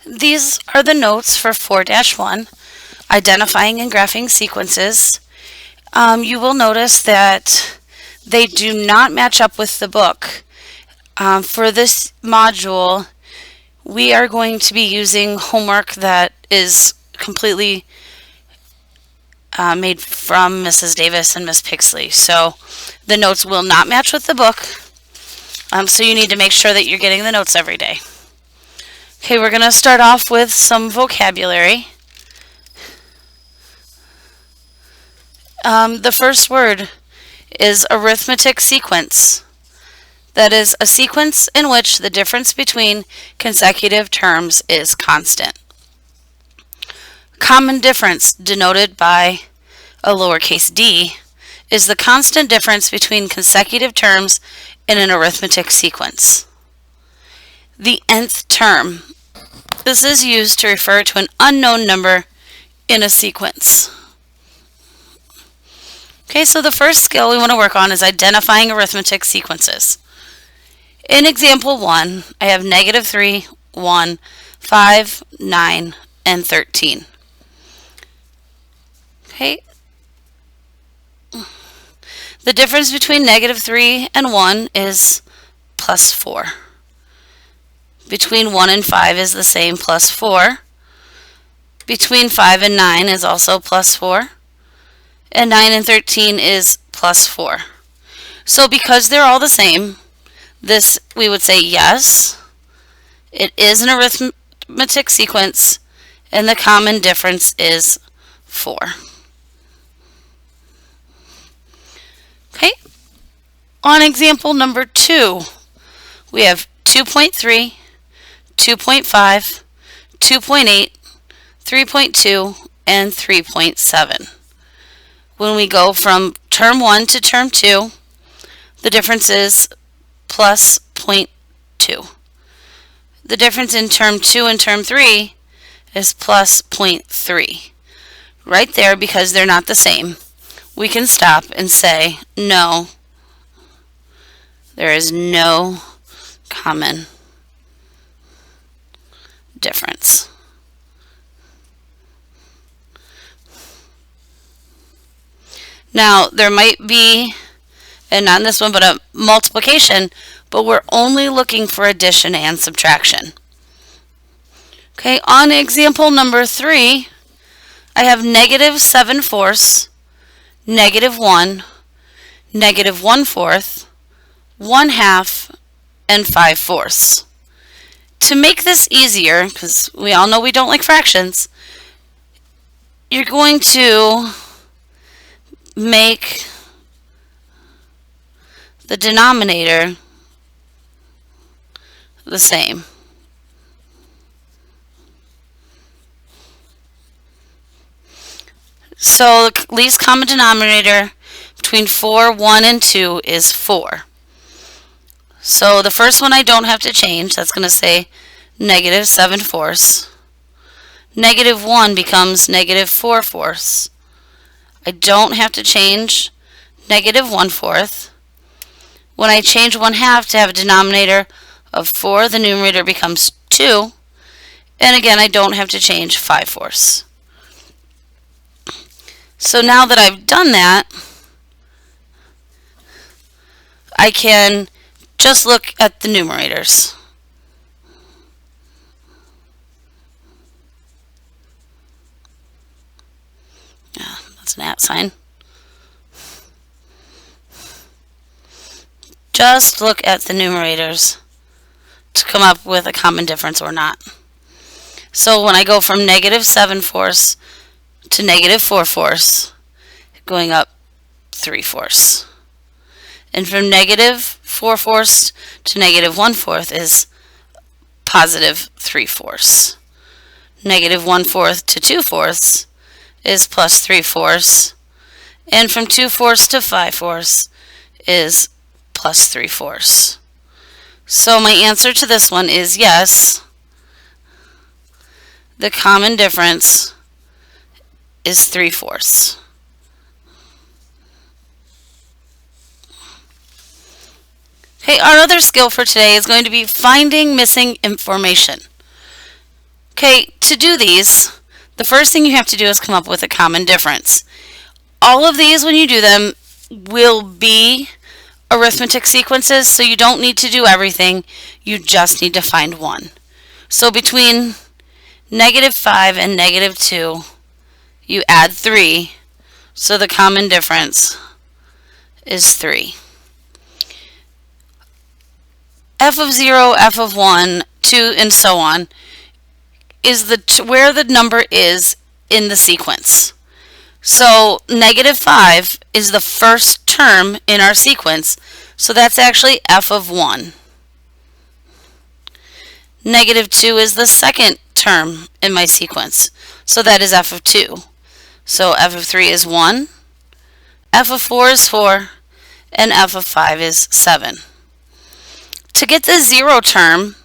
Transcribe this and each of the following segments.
These are the notes for 4-1, identifying and graphing sequences. You will notice that they do not match up with the book. For this module, we are going to be using homework that is completely made from Mrs. Davis and Miss Pixley. So the notes will not match with the book. So you need to make sure that you're getting the notes every day. Okay, we're going to start off with some vocabulary. The first word is arithmetic sequence. That is a sequence in which the difference between consecutive terms is constant. Common difference, denoted by a lowercase d, is the constant difference between consecutive terms in an arithmetic sequence. The nth term. This is used to refer to an unknown number in a sequence. Okay, so the first skill we want to work on is identifying arithmetic sequences. In example 1, I have -3, 1, 5, 9, and 13. Okay. The difference between -3 and 1 is +4. Between 1 and 5 is the same, +4. Between 5 and 9 is also +4. And 9 and 13 is +4. So because they're all the same, this we would say yes, it is an arithmetic sequence, and the common difference is 4. Okay, on example number 2, we have 2.3, 2.5, 2.8, 3.2, and 3.7. When we go from term 1 to term 2, the difference is plus 0.2. The difference in term 2 and term 3 is plus 0.3. Right there, because they're not the same, we can stop and say, no, there is no common difference. Now, there might be, and not in this one, but a multiplication, but we're only looking for addition and subtraction. Okay, on example number 3, I have -7/4, -1, -1/4, 1/2, and 5/4. To make this easier, because we all know we don't like fractions, you're going to make the denominator the same. So the least common denominator between 4, 1, and 2 is 4. So the first one I don't have to change. That's going to say -7/4. -1 becomes -4/4. I don't have to change -1/4. When I change 1/2 to have a denominator of 4, the numerator becomes 2. And again, I don't have to change 5/4. So now that I've done that, I can just look at the numerators. Yeah, that's an @ sign. Just look at the numerators to come up with a common difference or not. So when I go from -7/4 to -4/4, going up 3/4. And from -4/4 to -1/4 is positive 3/4. -1/4 to 2/4 is plus 3/4. And from 2/4 to 5/4 is plus 3/4. So my answer to this one is yes. The common difference is 3/4. Okay, our other skill for today is going to be finding missing information. Okay, to do these, the first thing you have to do is come up with a common difference. All of these, when you do them, will be arithmetic sequences, so you don't need to do everything. You just need to find one. So between -5 and -2, you add 3, so the common difference is 3. F of 0, f of 1, 2, and so on is where the number is in the sequence. So -5 is the first term in our sequence, so that's actually f of 1. -2 is the second term in my sequence, so that is f of 2. So f of 3 is 1, f of 4 is 4, and f of 5 is 7. To get the 0 term,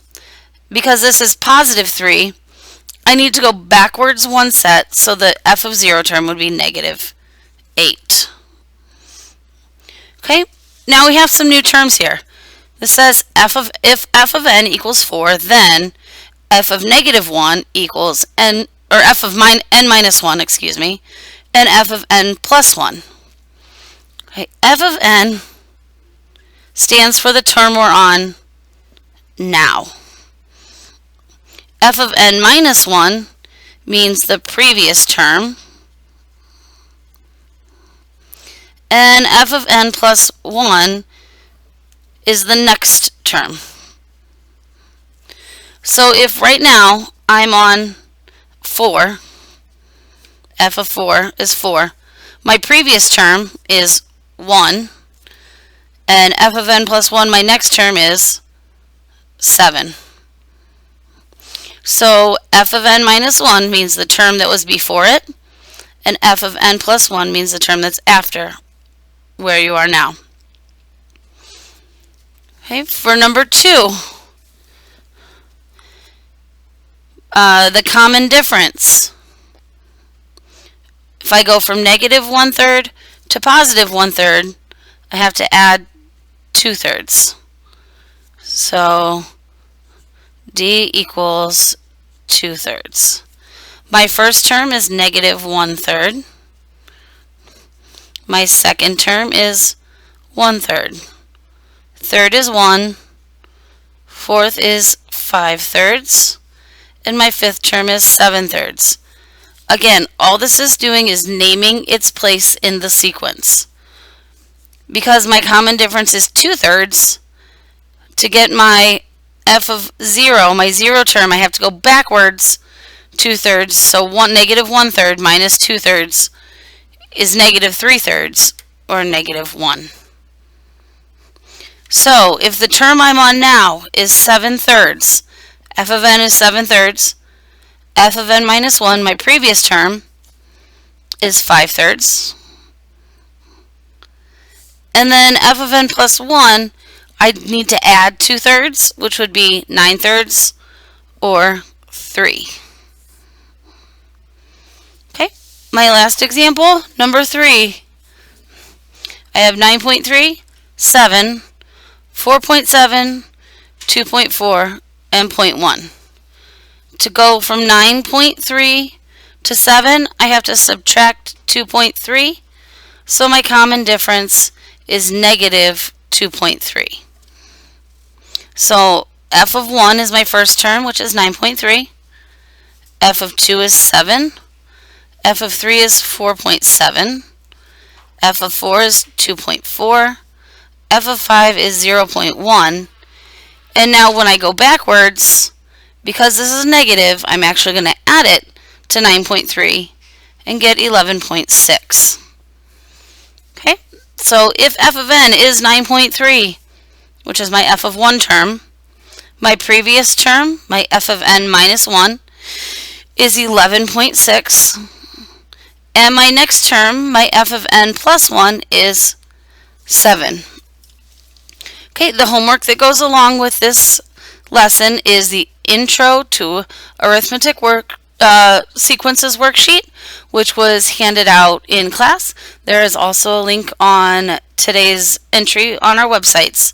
because this is +3, I need to go backwards one set, so the f of 0 term would be -8. Okay, now we have some new terms here. This says if f of n equals 4, then f of -1 equals n, or f of n minus 1, excuse me, and f of n plus 1. Okay, f of n stands for the term we're on now. F of n minus 1 means the previous term, and f of n plus 1 is the next term. So if right now I'm on 4, f of 4 is 4, my previous term is 1, and f of n plus 1, my next term is 7. So f of n minus 1 means the term that was before it, and f of n plus 1 means the term that's after where you are now. Okay, for number 2, the common difference. If I go from -1/3 to +1/3, I have to add 2/3. So D equals 2/3. My first term is -1/3. My second term is 1/3. Third is 1. Fourth is 5/3. And my fifth term is 7/3. Again, all this is doing is naming its place in the sequence. Because my common difference is 2/3, to get my f of 0, my 0 term, I have to go backwards 2/3. So -1/3 minus 2/3 is -3/3, or -1. So if the term I'm on now is 7/3, f of n is 7/3, f of n minus 1, my previous term, is 5/3. And then f of n plus 1, I need to add 2/3, which would be 9/3, or 3. Okay, my last example, number 3. I have 9.3, 7, 4.7, 2.4, and 0.1. To go from 9.3 to 7, I have to subtract 2.3, so my common difference is -2.3. So f of 1 is my first term, which is 9.3. F of 2 is 7. F of 3 is 4.7. F of 4 is 2.4. F of 5 is 0.1. And now when I go backwards, because this is negative, I'm actually going to add it to 9.3 and get 11.6. Okay, so if f of n is 9.3, which is my f of 1 term, my previous term, my f of n minus 1, is 11.6, and my next term, my f of n plus 1, is 7. Okay, the homework that goes along with this lesson is the Intro to Arithmetic Sequences worksheet, which was handed out in class. There is also a link on today's entry on our websites.